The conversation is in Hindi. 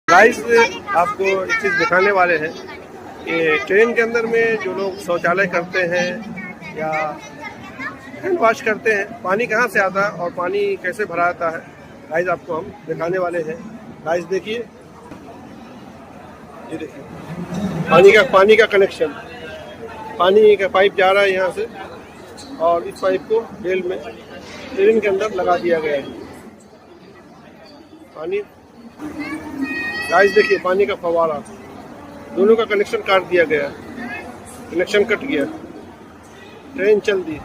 गाइस आपको एक चीज़ दिखाने वाले हैं कि ट्रेन के अंदर में जो लोग शौचालय करते हैं या हैंड वॉश करते हैं, पानी कहाँ से आता है और पानी कैसे भरा आता है, गाइस आपको हम दिखाने वाले हैं। गाइस देखिए, ये देखिए पानी का कनेक्शन, पानी का पाइप जा रहा है यहाँ से और इस पाइप को रेल में ट्रेन के अंदर लगा दिया गया है। पानी गाइस देखिए, पानी का फव्वारा, दोनों का कनेक्शन काट दिया गया, कनेक्शन कट गया, ट्रेन चल दी।